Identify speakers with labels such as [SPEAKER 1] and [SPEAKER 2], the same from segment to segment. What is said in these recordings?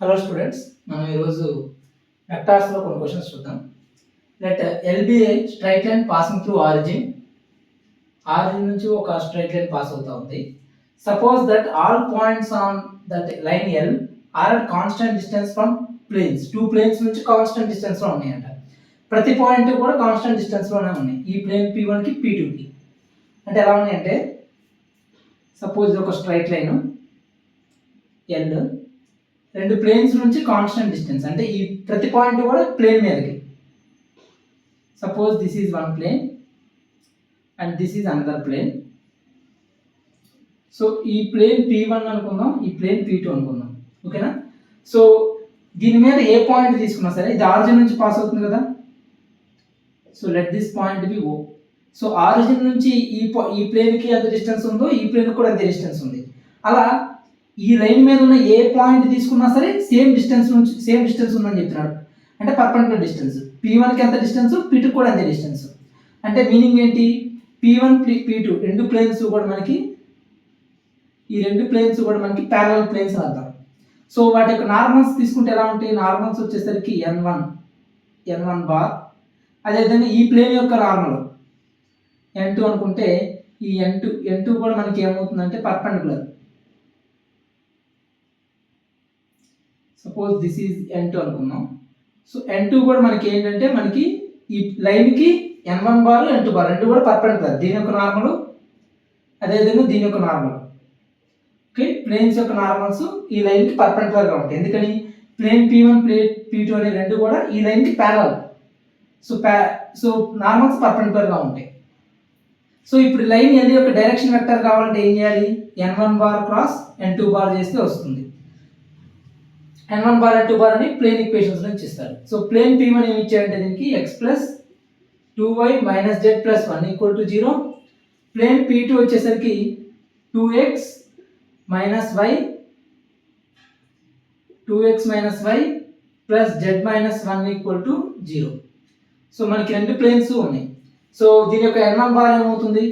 [SPEAKER 1] Hello students, మనం ఈరోజు వెక్టార్స్లో కొన్ని క్వశ్చన్స్ చూద్దాం. Let L be a straight line passing through origin నుంచి ఒక స్ట్రైట్ లైన్ పాస్ అవుతా ఉంది. Suppose that all points on that line L are at constant distance from planes. Two planes నుంచి constant డిస్టెన్స్లో ఉన్నాయంట. ప్రతి పాయింట్ కూడా కాన్స్టెంట్ డిస్టెన్స్లోనే ఉన్నాయి. ఈ ప్లేన్ P1కి P2కి అంటే ఎలా ఉన్నాయంటే, సపోజ్ ఇది ఒక స్ట్రైట్ లైన్ ఎల్, రెండు ప్లేన్స్ నుంచి కాన్స్టెంట్ డిస్టెన్స్ అంటే ఈ ప్రతి పాయింట్ కూడా ప్లేన్ మీదకి. Suppose this is one plane and this is another plane. So ఈ ప్లేన్ P1 అనుకుందాం, ఈ ప్లేన్ P2 అనుకుందాం, ఓకేనా. సో దీని మీద ఏ పాయింట్ తీసుకున్నా సరే ఇది ఆరిజిన్ నుంచి పాస్ అవుతుంది కదా. So let this point be O. So origin నుంచి ఈ ప్లేన్కి ఎంత డిస్టెన్స్ ఉందో ఈ ప్లేన్ కూడా అంతే డిస్టెన్స్ ఉంది. అలా ఈ లైన్ మీద ఉన్న ఏ పాయింట్ తీసుకున్నా సరే సేమ్ డిస్టెన్స్ ఉందని చెప్తున్నాడు. అంటే పర్పెండిక్యులర్ డిస్టెన్స్. P1కి ఎంత డిస్టెన్స్, P2 కూడా అంతే డిస్టెన్స్. అంటే మీనింగ్ ఏంటి, P1 P2 రెండు ప్లేన్స్ కూడా మనకి ప్యారలల్ ప్లేన్స్ అని అర్థం. సో వాటి యొక్క నార్మల్స్ తీసుకుంటే ఎలా ఉంటాయి, నార్మల్స్ వచ్చేసరికి N1 బార్. అదేవిధంగా ఈ ప్లేన్ యొక్క నార్మల్ N2 అనుకుంటే ఈ N2 కూడా మనకి ఏమవుతుందంటే perpendicular. Suppose this is N2 అనుకుందాం. సో N2 కూడా మనకి ఏంటంటే మనకి ఈ లైన్కి N1 బార్ N2 బార్ రెండు కూడా పర్పెండిక్యులర్. దీని యొక్క నార్మల్ అదేవిధంగా దీని యొక్క నార్మల్. ఓకే, ప్లేన్స్ యొక్క నార్మల్స్ ఈ లైన్కి పర్పెండిక్యులర్గా ఉంటాయి. ఎందుకని ప్లేన్ P1 ప్లేన్ P2 అనే రెండు కూడా ఈ లైన్కి ప్యారలల్. సో నార్మల్స్ పర్పెండిక్యులర్గా ఉంటాయి. సో ఇప్పుడు లైన్ L యొక్క డైరెక్షన్ వెక్టర్ కావాలంటే ఏం చేయాలి, N1 bar cross N2 bar చేస్తే వస్తుంది. N1 బార్ N2 బార్ అని ప్లేన్ ఈక్వేషన్స్ నుంచి ఇస్తారు. సో ప్లేన్ P1 ఏమి ఇచ్చారంటే దీనికి x plus 2y minus z plus 1 equal to 0. Plane P2 వచ్చేసరికి 2x minus y plus z minus 1 equal to 0. So మనకి రెండు ప్లేన్స్ ఉన్నాయి. సో దీని యొక్క N1 బార్ ఏమవుతుంది,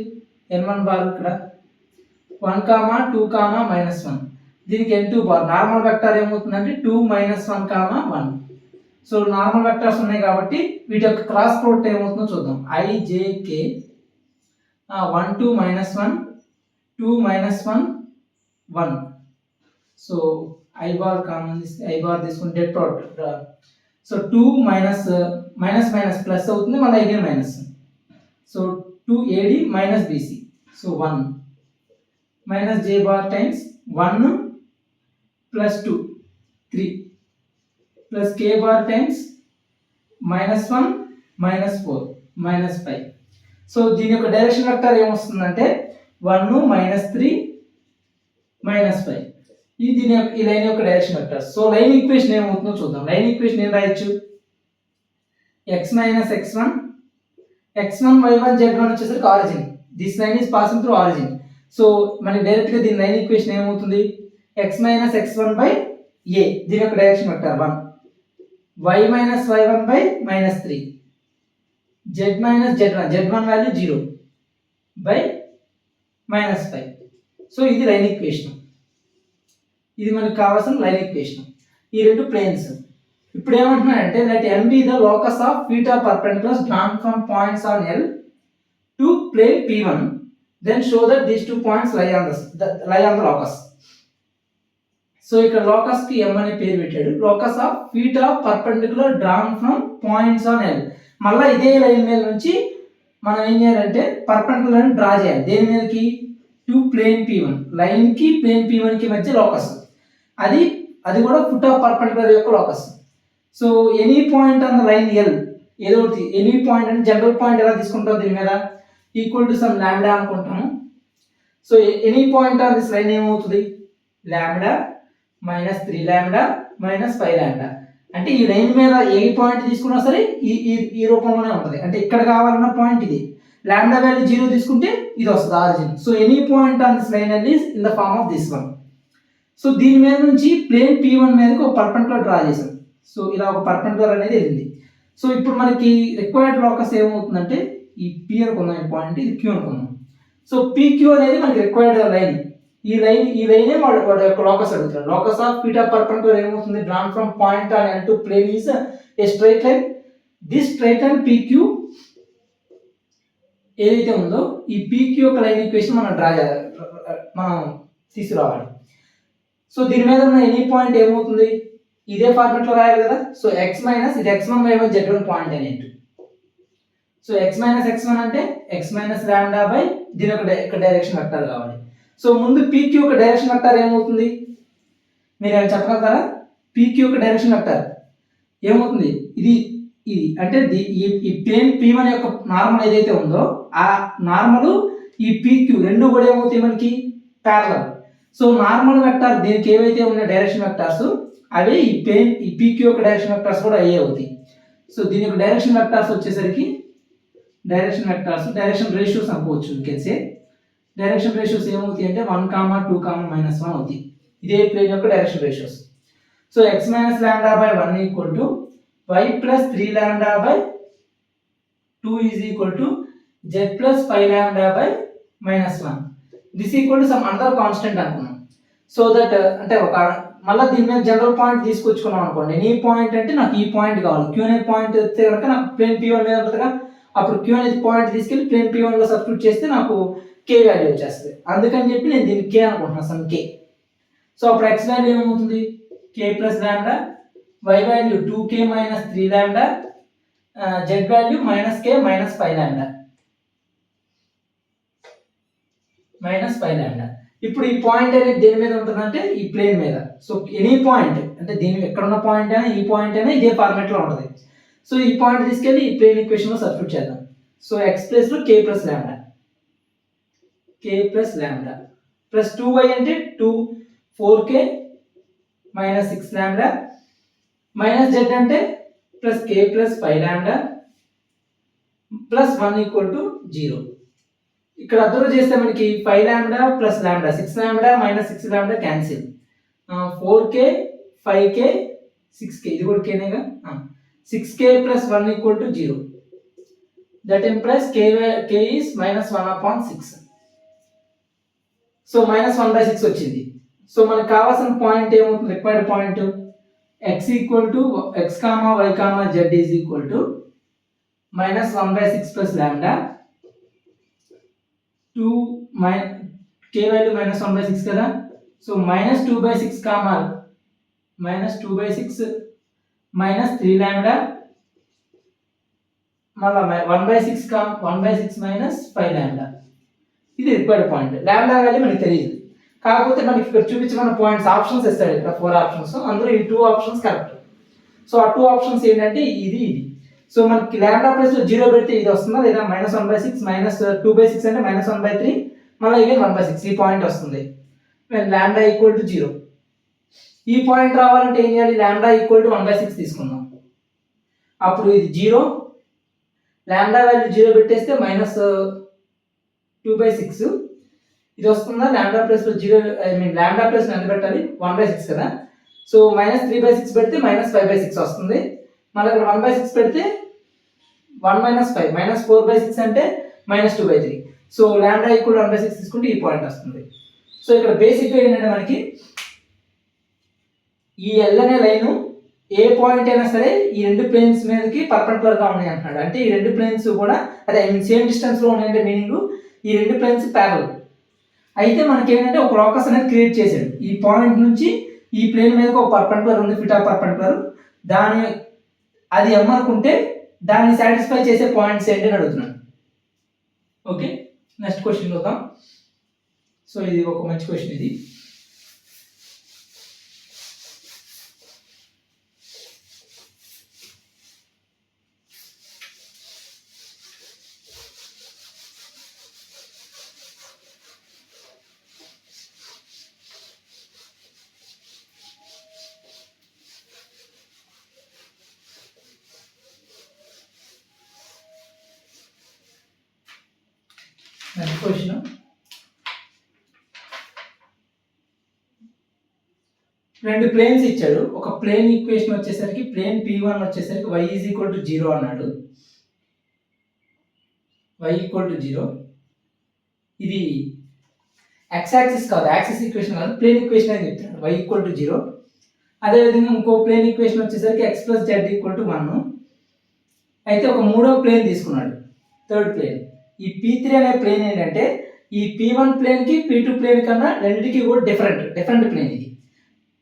[SPEAKER 1] N1 బార్ ఇక్కడ 1, 2, -1. దీనికి N2 బార్ నార్మల్ వెక్టర్ ఏమవుతుందంటే 2, -1, 1. సో నార్మల్ వెక్టర్స్ ఉన్నాయి కాబట్టి వీటి యొక్క క్రాస్ ప్రోడక్ట్ ఏమవుతుందో చూద్దాం. IJK 1, 2, -1, 2, -1, 1. So I bar common I bar తీసుకుని det product. So 2 minus plus అవుతుంది, మళ్ళీ again minus. So 2AD minus BC. So 1 minus J bar times 1 plus 2 3 plus K bar times -1 -4 -5. So దీని యొక్క direction vector ఏమొస్తుందంటే 1 -3 -5. ఇది ఈ line యొక్క direction vector. So line equation ఏమవుతుందో చూద్దాం. లైన్ ఈక్వేషన్ ఏం రాయొచ్చు, x - x1 x1 y1 z1 వచ్చేసరికి origin. This line is passing through origin. So మనకి డైరెక్ట్ గా దీని లైన్ ఈక్వేషన్ ఏమవుతుంది, x - x1 బై a దీని యొక్క direction vector 1, y - y1 by -3, z - z1 value 0 by -5. So ఇది లైన్ ఈక్వేషన్. ఇది మనకు కావాల్సిన లైన్ ఈక్వేషన్. ఈ రెండు ప్లేన్స్. ఇప్పుడు ఏమంటున్నాడంటే let M be the locus of theta perpendiculars drawn from points on L to plane P1, then show that these two points lie on the locus. So ఇక్కడ locus కి M అనే పేరు పెట్టాడు. Locus of theta perpendicular drawn from points on L. మళ్ళీ ఇదే line మీద నుంచి మనం ఏం చేయాలంటే పర్పెండిక్యులర్ డ్రా చేయాలి. దేని మీదకి, టు ప్లేన్ P1. లైన్ కి ప్లేన్ P1 కి మధ్య లోకస్. అది కూడా ఫుట్ ఆఫ్ పర్పెండిక్యులర్ యొక్క locus. So any point on the line L, ఏదో ఒకటి ఎనీ పాయింట్ అంటే జనరల్ పాయింట్ ఎలా తీసుకుంటాం దీని మీద, ఈక్వల్ టు సమ్ లాంబ్డా అనుకుంటాము. So any point on this line ఏమవుతుంది, లాంబ్డా -3 లాంబ్డా -5 లాంబ్డా. అంటే ఈ లైన్ మీద ఏ పాయింట్ తీసుకున్నా సరే ఈ రూపంలోనే ఉంటుంది. అంటే ఇక్కడ కావాలన్న పాయింట్ ఇది. లాంబ్డా వాల్యూ 0 తీసుకుంటే ఇది వస్తుంది origin. So any point on this line is in the form of this one. So దీని మీద నుంచి ప్లేన్ P1 మీదకి ఒక పర్పెండిక్యులర్ డ్రా చేసాం. సో ఇలా ఒక పర్పెండిక్యులర్ అనేది వెళ్ళింది. సో ఇప్పుడు మనకి రిక్వైర్డ్ లోకస్ ఏమవుతుందంటే ఈ P అనుకుందాం, ఈ పాయింట్ ఇది Q అనుకుందాం. సో PQ అనేది మనకి రిక్వైర్డ్ లైన్. ఈ లైనే వాడు యొక్క లోకస్ అడుగుతున్నాడు. లోకస్ ఆఫ్ పీటా పర్పెండిక్యులర్ ఏమవుతుంది, drawn from point on L to plane is a straight line. This straight line PQ ఏదైతే ఉందో ఈ పీక్యూ యొక్క లైన్ ఈక్వేషన్ మనం తీసుకురావాలి. సో దీని మీద ఉన్న ఎనీ పాయింట్ ఏమవుతుంది, ఇదే ఫార్మెట్ లో రాయాలి కదా. సో x మైనస్ ఇది x1 y1 z1 పాయింట్ అనేది. సో x మైనస్ x1 అంటే x మైనస్ లాండా బై దీని యొక్క డైరెక్షన్ వెక్టర్ కావాలి. సో ముందు PQ యొక్క డైరెక్షన్ వెక్టర్ ఏమవుతుంది, మీరు ఏమైనా చెప్పగలుగుతారా? PQ యొక్క డైరెక్షన్ వెక్టర్ ఏమవుతుంది, ఇది అంటే ఈ ప్లేన్ P1 యొక్క నార్మల్ ఏదైతే ఉందో ఆ నార్మల్ ఈ PQ రెండు కూడా ఏమవుతాయి మనకి ప్యారలల్. సో నార్మల్ వెక్టర్ దీనికి ఏవైతే ఉన్న డైరెక్షన్ వెక్టర్స్ అవే ఈ PQ యొక్క డైరెక్షన్ వెక్టర్స్ కూడా అయ్యే అవుతాయి. సో దీని యొక్క డైరెక్షన్ వెక్టర్స్ వచ్చేసరికి డైరెక్షన్ రేషియోస్ అనుకోవచ్చు. ఇంకెసే డైరెక్షన్ రేషియోస్ ఏమవుతాయి అంటే 1, 2, -1 అవుతాయి. ఇదే ప్లేన్ యొక్క direction ratios. So x minus లాండా by 1 equal to y plus 3 లాండా by 2 is equal to z plus 5 లాండా by -1. This equal to some other constant అనుకున్నాం. సో దట్ అంటే ఒక మళ్ళీ దీని మీద జనరల్ పాయింట్ తీసుకొచ్చుకున్నాం అనుకోండి. ఎనీ పాయింట్ అంటే నాకు ఈ పాయింట్ కావాలి. Q అనే పాయింట్ వస్తే కనుక నాకు ప్లేన్ P1 మీద ఉంటుందిగా. అప్పుడు Q అనేది పాయింట్ తీసుకెళ్ళి ప్లేన్ P1 లో సబ్స్టిట్యూట్ చేస్తే నాకు K వాల్యూ వచ్చేస్తుంది. అందుకని చెప్పి నేను దీన్ని K అనుకుంటున్నాను, సమ్ K. సో అప్పుడు x వాల్యూ ఏమవుతుంది, K plus lambda, y value 2K minus 3 lambda, z value -K minus 5 lambda. ఇప్పుడు ఈ పాయింట్ అనేది దేని మీద ఉంటుందంటే ఈ ప్లేన్ మీద. సో ఎనీ పాయింట్ అంటే దీని ఎక్కడున్న పాయింట్ అయినా ఈ పాయింట్ అయినా ఇదే ఫార్మాట్ లో ఉంటుంది. సో ఈ పాయింట్ తీసుకెళ్ళి ఈ ప్లేన్ ఈక్వేషన్ లో సబ్స్టిట్యూట్ చేద్దాం. సో x ప్లేస్ లో K plus lambda plus 2y అంటే 4K minus 6 lambda minus z అంటే plus K plus 5 lambda plus 1 equal to 0. ఇక్కడ అబ్జర్వ్ చేస్తే మనకి 5 lambda plus lambda 6 lambda minus 6 lambda cancel. 4K 5K 6K ఇది కూడా కేనేగా. 6K plus 1 equal to 0. That implies K is -1/6. So -1/6 వచ్చింది. So మనకు కావాల్సిన పాయింట్ ఏమవుతుంది, required point x equal to x, y, z is equal to -1/6 plus lambda 2 K value -1/6 కదా. So -2/6 -3 లాండా మళ్ళా 1/6 minus 5 లాండా. ఇది రిక్వైర్డ్ పాయింట్. లాండా వాల్యూ మనకి తెలియదు, కాకపోతే మనకి ఇక్కడ చూపించమన్న పాయింట్స్ ఆప్షన్స్ ఇస్తాడు. ఇక్కడ 4 ఆప్షన్స్, అందులో ఈ 2 ఆప్షన్స్ కరెక్ట్. సో ఆ 2 ఆప్షన్స్ ఏంటంటే ఇది. సో మనకి లాండా ప్లస్ 0 పెడితే ఇది వస్తుందా లేదా, -1/6 -2/6 అంటే -1/3 మళ్ళీ ఇదే 1/6 ఈ పాయింట్ వస్తుంది. లాండా ఈక్వల్ టు 0. ఈ పాయింట్ రావాలంటే ఏం చేయాలి, లాండా ఈక్వల్ టు 1/6 తీసుకుందాం. అప్పుడు ఇది 0, లాండా వాల్యూ 0 పెట్టేస్తే -2/6 ఇది వస్తుందా. లాండా ప్లస్ 0 లాండా ప్లస్ ఎంత పెట్టాలి, 1/6 కదా. సో -3/6 పెడితే -5/6 వస్తుంది. మళ్ళీ ఇక్కడ 1/6 పెడితే 1 - 5 -4/6 అంటే -2/3. సో లాండా ఈక్వల్ 1/6 తీసుకుంటే ఈ పాయింట్ వస్తుంది. సో ఇక్కడ బేసిక్గా ఏంటంటే మనకి ఈ L అనే లైన్ ఏ పాయింట్ అయినా సరే ఈ రెండు ప్లేన్స్ మీదకి పర్పెండిక్యులర్ గా ఉన్నాయి అంటున్నాడు. అంటే ఈ రెండు ప్లేన్స్ కూడా అదే సేమ్ డిస్టెన్స్ లో ఉన్నాయంటే మీనింగ్ ఈ రెండు ప్లేన్స్ ప్యారలల్. అయితే మనకి ఏంటంటే ఒక లోకస్ అనేది క్రియేట్ చేశాడు. ఈ పాయింట్ నుంచి ఈ ప్లేన్ మీదకి ఒక పర్పెండిక్యులర్ ఉంది, పిటా పర్పెండిక్యులర్. అది M అనుకుంటే దాన్ని సాటిస్ఫై చేసే పాయింట్స్ ఏంటి అని అడుగుతున్నాను. ఓకే, నెక్స్ట్ క్వశ్చన్ చూద్దాం. సో ఇది ఒక మంచి క్వశ్చన్. ఇది నెక్స్ట్ క్వశ్చన్. రెండు ప్లేన్స్ ఇచ్చాడు. ఒక ప్లేన్ ఈక్వేషన్ వచ్చేసరికి ప్లేన్ P1 వచ్చేసరికి y ఈజ్ ఈక్వల్ టు 0 అన్నాడు. y equal to 0. ఇది ఎక్స్ యాక్సిస్ కాదు, యాక్సిస్ ఈక్వేషన్ కాదు, ప్లేన్ ఈక్వేషన్ అని చెప్తున్నాడు, y ఈక్వల్ టు 0. అదేవిధంగా ఇంకో ప్లేన్ ఈక్వేషన్ వచ్చేసరికి x plus Z equal to 1. అయితే ఒక మూడో ప్లేన్ తీసుకున్నాడు, థర్డ్ ప్లేన్. ఈ P3 అనే ప్లేన్ ఏంటంటే ఈ P1 ప్లేన్కి P2 ప్లేన్ కన్నా రెండింటికి కూడా డిఫరెంట్ ప్లేన్.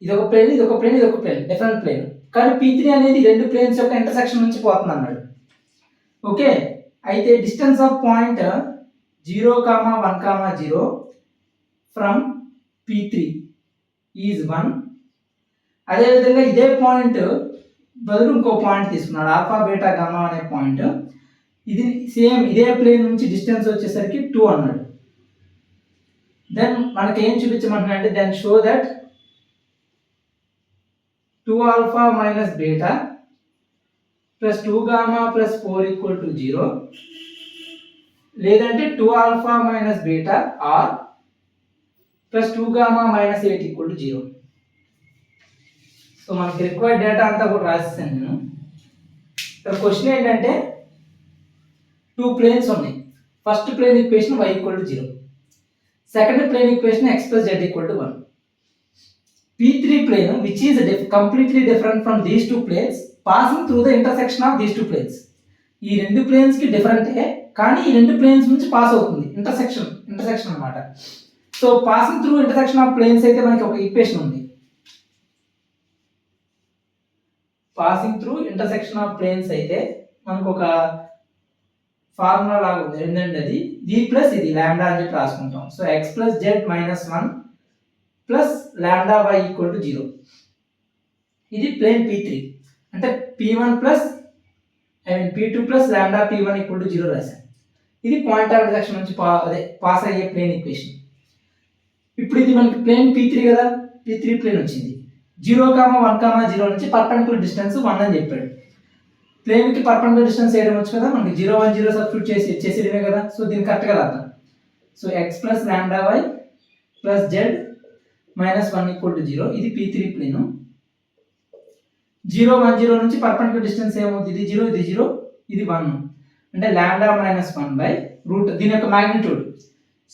[SPEAKER 1] ఇది ఒక ప్లేన్, ఇది ఒక ప్లేన్, ఇది ఒక ప్లేన్, డిఫరెంట్ ప్లేన్. కానీ P3 అనేది రెండు ప్లేన్స్ యొక్క ఇంటర్సెక్షన్ నుంచి పోతుంది అన్నాడు. ఓకే, అయితే distance of point 0, 1, 0 from P3 is 1. అదేవిధంగా ఇదే పాయింట్ బదులు ఇంకో పాయింట్ తీసుకున్నాడు, ఆల్ఫా బీటా గామా అనే పాయింట్. ఇది సేమ్ ఇదే ప్లేన్ నుంచి డిస్టెన్స్ వచ్చేసరికి 2 అన్నాడు. దెన్ మనకి ఏం చూపించమంటున్నా అంటే then show that 2 alpha minus beta plus 2 gamma plus 4 equal to 0, లేదంటే 2 alpha minus beta or plus 2 gamma minus 8 equal to 0. So మనకి రిక్వైర్డ్ డేటా అంతా కూడా రాసేసాను నేను. ఇక్కడ క్వశ్చన్ ఏంటంటే 2 ప్లేన్స్ ఉన్నాయి. First plane equation y equal to 0, second plane equation x plus z equal to 1. P3 plane which is completely different from these two planes passing through the intersection of these two planes. ఈ రెండు planes కి డిఫరెంటే, కానీ ఈ రెండు planes నుంచి pass అవుతుంది, intersection అన్నమాట. So passing through intersection of planes అయితే మనకి ఒక ఈక్వేషన్ ఉంది. Passing through intersection of planes అయితే మనకు ఒక ఫార్ములా లాగా ఉంది, ఏంటంటే అది d ప్లస్ ఇది లాంబ్డా అని చెప్పి రాసుకుంటాం. So x plus Z minus 1 plus lambda y equal to 0. ఇది ప్లేన్ P3 అంటే P1 plus P2 plus lambda P1 equal to 0 రాశాను. ఇది పాయింట్ ఆఫ్ ఇంటర్సెక్షన్ నుంచి పాస్ అయ్యే ప్లేన్ ఈక్వేషన్. ఇప్పుడు ఇది మనకి ప్లేన్ P3 కదా, P3 ప్లేన్ వచ్చింది. 0, 1, 0 నుంచి పర్పెండిక్యులర్ డిస్టెన్స్ 1 అని చెప్పాడు. ప్లేన్కి పర్పెండిక్యులర్ డిస్టెన్స్ వేయడం వచ్చు కదా, మనకి 0, 1, 0 సబ్స్టిట్యూట్ చేసేయడమే కదా. సో దీన్ని కరెక్ట్గా రాద్దాం. So x plus lambda y plus Z minus 1 equal to 0. ఇది P3 ప్లేను. 0, 1, 0 నుంచి పర్పెండిక్యులర్ డిస్టెన్స్ ఏమవుతుంది, ఇది 0, ఇది 0, ఇది 1. అంటే లాంబ్డా మైనస్ 1 బై రూట్, దీని యొక్క magnitude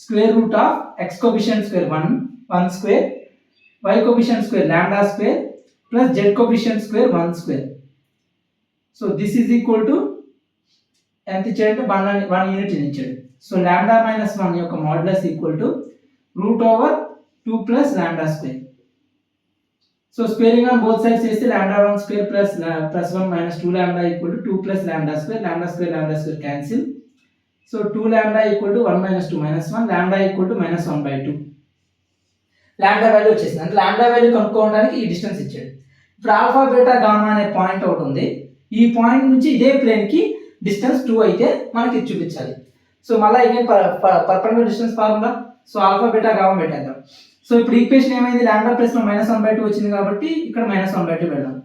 [SPEAKER 1] square root of x coefficient square 1 square, y coefficient square lambda square plus z coefficient square 1 square. So this is equal to ఎంత ఇచ్చాడంటే 1 యూనిట్ ఇచ్చాడు. సో లాంబ్డా మైనస్ 1 యొక్క modulus equal to root over 2 plus lambda square. So squaring on both sides చేస్తే lambda 1 square plus 1 minus 2 lambda equal to 2 plus lambda square cancel. So 2 lambda equal to 1 minus 2 minus 1, lambda equal to minus 1/2. Lambda value వచ్చేసింది. అంటే lambda value కనుక్కోవడానికి ఈ distance ఇచ్చాడు. ఇప్పుడు alpha beta gamma అనే point ఒకటి ఉంది. ఈ పాయింట్ నుంచి ఇదే ప్లేన్కి డిస్టెన్స్ 2 అయితే మనకి ఇది చూపించాలి. సో మళ్ళీ ఇదే perpendicular distance formula. So alpha beta gamma పెట్టేద్దాం. సో ఇప్పుడు ఈక్వేషన్ ఏమైంది, లాంబ్డా ప్లస్లో మైనస్ 1/2 వచ్చింది కాబట్టి ఇక్కడ మైనస్ 1/2 పెడదాం.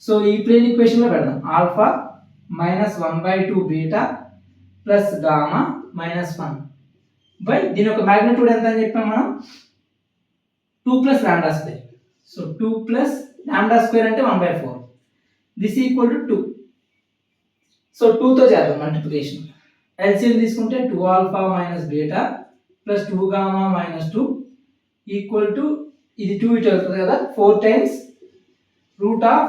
[SPEAKER 1] సో ఈ ప్లేన్ ఈక్వేషన్లో పెడదాం. Alpha minus 1/2 beta plus gamma minus 1 by దీని యొక్క మ్యాగ్నిట్యూడ్ ఎంత అని చెప్పాం మనం, 2 plus lambda square. So 2 plus lambda square అంటే 1/4. This equal to 2. సో 2తో చేద్దాం మల్టిప్లికేషన్. ఎల్సిఎం తీసుకుంటే 2 alpha minus beta plus 2 gamma minus 2 equal to ఇది 2 ఇటు అవుతుంది కదా, 4 times root of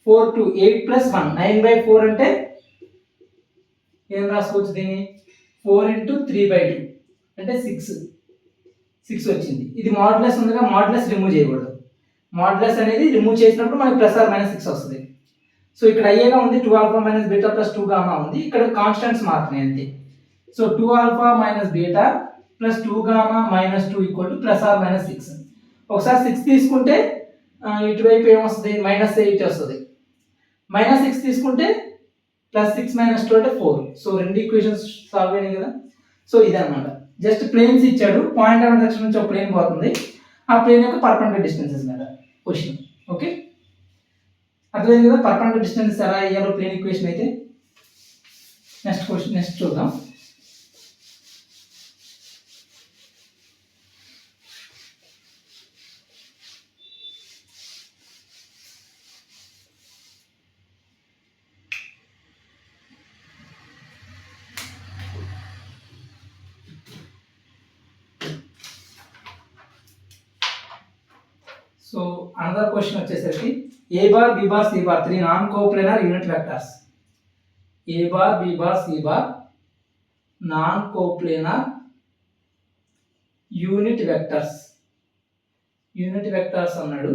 [SPEAKER 1] 4 to 8 plus 1 9/4 అంటే ఏం రాసుకోవచ్చు దీన్ని, 4 ఇంటూ 3/2 అంటే 6 వచ్చింది. ఇది మాడ్యులస్ ఉందిగా, మాడ్యులస్ రిమూవ్ చేయకూడదు. మాడ్యులస్ అనేది రిమూవ్ చేసినప్పుడు మనకి ప్లస్ ఆర్ మైనస్ 6 వస్తుంది. సో ఇక్కడ అయ్యేగా ఉంది 2 alpha minus beta plus 2 gamma ఉంది, ఇక్కడ కాన్స్టెంట్స్ మారుతున్నాయి అంతే. So 2 alpha minus beta plus 2 gamma minus 2 equal to plus or minus 6. ఒకసారి 6 తీసుకుంటే ఇటువైపు ఏమొస్తుంది, మైనస్ 8 వస్తుంది. మైనస్ 6 తీసుకుంటే ప్లస్ 6 మైనస్ 2 అంటే 4. సో రెండు ఈక్వేషన్స్ సాల్వ్ అయినాయి కదా. సో ఇదన్నమాట, జస్ట్ ప్లేన్స్ ఇచ్చాడు, పాయింట్ ఆఫ్ ఇంటర్సెక్షన్ నుంచి ఒక ప్లేన్ పోతుంది, ఆ ప్లేన్ యొక్క పర్పెండిక్యులర్ డిస్టెన్సెస్ మీద క్వశ్చన్. ఓకే, అర్థమైంది కదా పర్పెండిక్యులర్ డిస్టెన్స్ ఎలా అయ్యాలో ప్లేన్ ఈక్వేషన్ అయితే. నెక్స్ట్ క్వశ్చన్, నెక్స్ట్ చూద్దాం. సో అనదర్ క్వశ్చన్ వచ్చేసరికి A bar B bar C bar 3 non coplanar unit vectors. A bar B bar C bar non coplanar unit vectors అన్నాడు.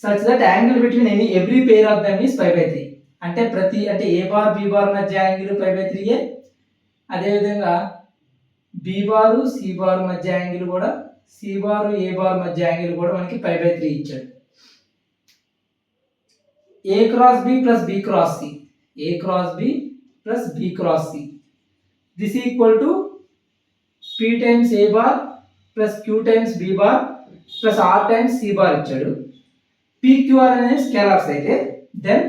[SPEAKER 1] Such that angle between every pair of them is 5/3. అంటే A bar B bar మధ్య angle 5/3. అదేవిధంగా B bar C bar మధ్య angle కూడా, C bar A bar మధ్య angle కూడా మనకి 5/3 ఇచ్చాడు. A cross B plus B cross C, A cross B plus B cross C this equal to P times A bar plus Q times B bar plus R times C bar ఇచ్చాడు. PQR అనేది scalars అయితే then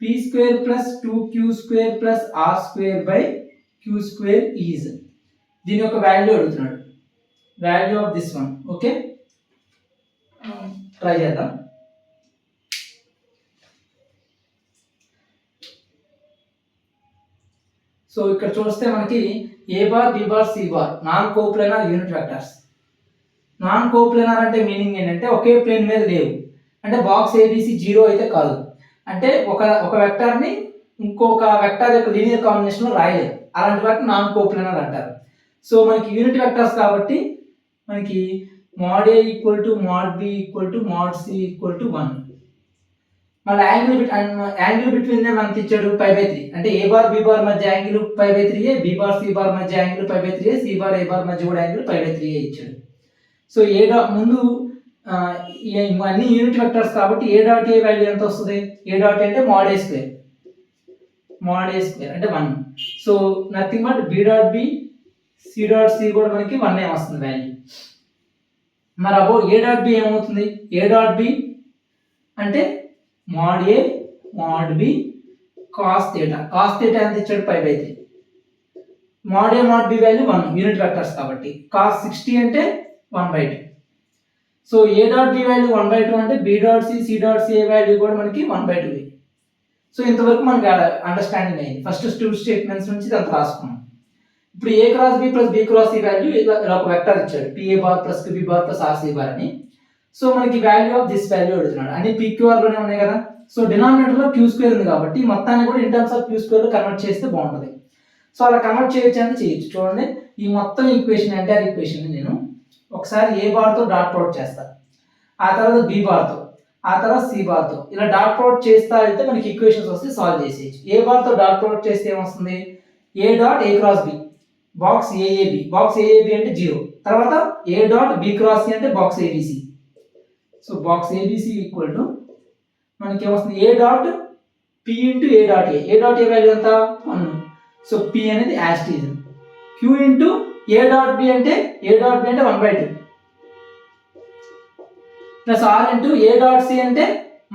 [SPEAKER 1] P square plus 2q square plus are square by Q square is. దీని యొక్క value అడుగుతున్నాడు, value of this one. Okay, try చేద్దాం. So ఇక్కడ చూస్తే మనకి A bar B bar C bar non coplanar unit vectors. Non coplanar అంటే meaning ఏంటంటే ఒకే ప్లేన్ మీద లేవు. అంటే బాక్స్ ఏబిసి 0 అయితే కాదు. అంటే ఒక వెక్టార్ని ఇంకొక వెక్టార్ యొక్క లీనియర్ కాంబినేషన్లో రాయలేదు. అలాంటి వాటిని నాన్ కోప్లానార్ అంటారు. సో మనకి యూనిట్ వెక్టర్స్ కాబట్టి మనకి mod A equal to mod B equal to mod C equal to 1. మళ్ళీ యాంగిల్ బిట్వీన్ దెమ్ ఎంత ఇచ్చాడు 5/3. అంటే ఏ బార్ బి బార్ మధ్య angle 5/3, B bar C bar మధ్య angle 5/3, C bar A bar మధ్య కూడా యాంగిల్ 5/3 ఇచ్చాడు. సో ముందు అన్ని యూనిట్ వెక్టర్స్ కాబట్టి ఏ డాట్ ఏ వాల్యూ ఎంత వస్తుంది? ఏ డాట్ అంటే mod A స్క్వేర్, అంటే 1. So nothing but B dot B C dot C కూడా మనకి 1 వస్తుంది వాల్యూ. మరి అబౌట్ ఏ డాట్ బి ఏమవుతుంది? ఏ డాట్ బి అంటే mod A mod B cos theta ఎంత ఇచ్చాడు 5/3. mod A mod B value 1 unit vectors కాబట్టి cos 60 అంటే 1/2. So A dot B value 1/2 అంటే B dot C C dot C value కూడా మనకి 1/2. So ఇంతవరకు మనకి అండర్స్టాండింగ్ అయింది. ఫస్ట్ 2 స్టేట్మెంట్స్ నుంచి ఇదంతా రాసుకున్నాం. ఇప్పుడు A cross B plus B cross C value ఇలా ఒక వెక్టర్ ఇచ్చాడు P A bar plus Q B bar plus R C bar అని. సో మనకి వాల్యూ ఆఫ్ దిస్ వాల్యూ అడుగుతున్నాడు. అన్ని PQR లోనే ఉన్నాయి కదా. సో డినామినేటర్ లో క్యూ స్క్వేర్ ఉంది కాబట్టి మొత్తాన్ని కూడా in terms of Q square లో కన్వర్ట్ చేస్తే బాగుంటుంది. సో అలా కన్వర్ట్ చేయొచ్చు అంటే చేయొచ్చు. చూడండి, ఈ మొత్తం ఈక్వేషన్ ఎంటైర్ ఈక్వేషన్ నేను ఒకసారి ఏ బార్ తో డాట్ ప్రొడక్ట్ చేస్తా, ఆ తర్వాత బి బార్ తో, ఆ తర్వాత సి బార్ తో ఇలా డాట్ ప్రొడక్ట్ చేస్తా అయితే మనకి ఈక్వేషన్స్ వస్తే సాల్వ్ చేసేయచ్చు. ఏ బార్ తో డాట్ ప్రొడక్ట్ చేస్తే ఏమొస్తుంది? A dot A cross B box AAB అంటే 0. తర్వాత A dot B cross C అంటే box ABC. So box ABC equal to మనకి ఏమొస్తుంది? A dot P into A dot A dot A value ఎంత 1. So P అనేది as it is. Q into A dot B అంటే 1/2 plus R into A dot C అంటే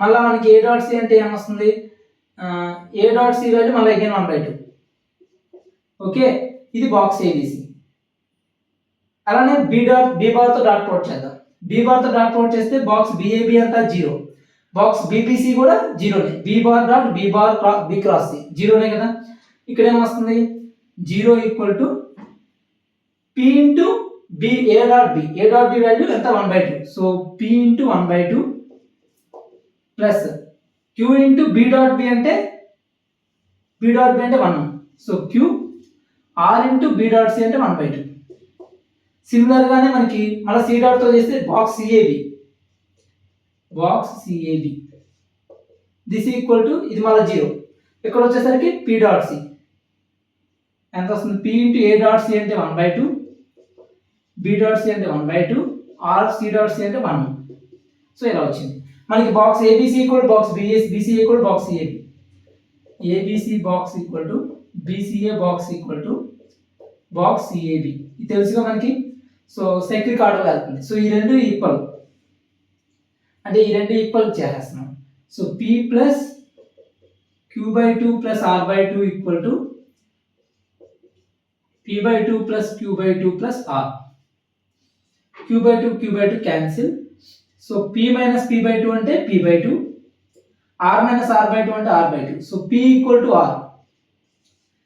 [SPEAKER 1] మళ్ళీ మనకి A dot C అంటే ఏమొస్తుంది? ఏ డాట్ సి వాల్యూ మళ్ళీ again 1/2. Okay, ఇది బాక్స్ ఏబిసి. అలానే బి బార్ తో డాట్ ప్రొడక్ట్ చేద్దాం. బి బార్ తో డాట్ ప్రొడక్ట్ చేస్తే బాక్స్ బిఏబి అంతా 0, బాక్స్ బిబిసి కూడా 0నే. B bar dot B bar B cross C 0నే కదా. ఇక్కడ ఏమొస్తుంది? 0 equal to P into B A dot B value ఎంత 1/2. So P into 1/2 plus Q into B dot B అంటే 1. So Q R into B dot C అంటే 1/2. Similar గానే మనకి మళ్ళీ సి డాట్ తో చేస్తే box CAB this equal to ఇది మళ్ళీ 0. ఇక్కడ వచ్చేసరికి పి డాట్ సి ఎంత వస్తుంది? P into A dot C అంటే 1/2, బి డాట్ సి అంటే 1/2, ఆర్ సి డాట్ సి అంటే 1. సో ఇలా వచ్చింది మనకి box ABC equal box BC equal box CAB. ABC box equal to BCA box equal to box CAB. ఇది తెలుసుగా మనకి. So cyclic order వెళ్తుంది. సో ఈ రెండు ఈక్వల్ అంటే ఈ రెండు ఈక్వల్ చేసేస్తున్నాం. So P plus q/2 plus r/2 equal to p/2 plus q/2 plus r. q/2 cancel. So p minus p/2 అంటే p/2, r మైనస్ r/2 అంటే r/2. So p equal to r.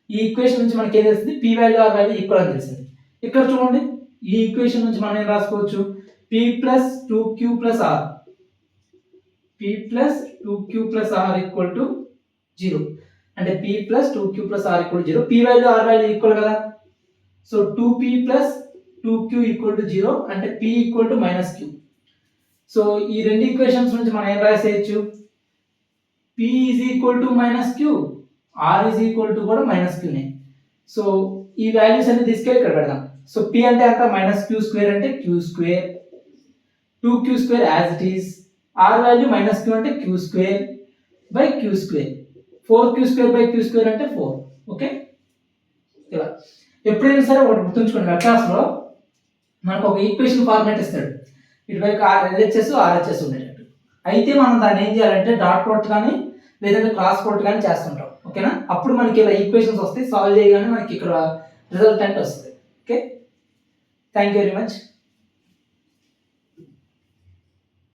[SPEAKER 1] ఈ equation నుంచి మనకి ఏం తెలిసింది? p value r value equal అని తెలిసింది. ఇక్కడ చూడండి, ఈ ఈక్వేషన్ నుంచి మనం ఏం రాసుకోవచ్చు? p plus 2q plus r, p plus 2q plus r equal to 0. అంటే p plus 2q plus r equal to 0. p value r value equal కదా. So 2p plus 2q equal to 0 అంటే p equal to minus q. So ఈ రెండు equations నుంచి మనం ఏం రాసేయచ్చు, p is equal to minus q, r is equal to కూడా minus q నే. So ఈ వాల్యూస్ అన్ని తీసుకెళ్ళి ఇక్కడ పెడదాం. సో p అంటే అంత మైనస్ q స్క్వేర్ అంటే q square, 2q square as it is, r value minus q అంటే q square by q square, 4q square by q square అంటే 4. ఓకే, ఇలా ఎప్పుడైనా సరే ఒకటి గుర్తుంచుకోండి, వెక్టార్స్లో మనకు ఒక ఈక్వేషన్ ఫార్మాట్ ఇస్తాడు, ఇటువైపు LHS RHS ఉండేటట్టు. అయితే మనం దాన్ని ఏం చేయాలంటే డాట్ ప్రోడక్ట్ కానీ లేదంటే క్రాస్ ప్రోడక్ట్ కానీ చేస్తుంటాం. ఓకేనా, అప్పుడు మనకి ఇలా ఈక్వేషన్స్ వస్తాయి, సాల్వ్ చేయగానే మనకి ఇక్కడ రిజల్టెంట్ వస్తుంది. Okay, thank you very much.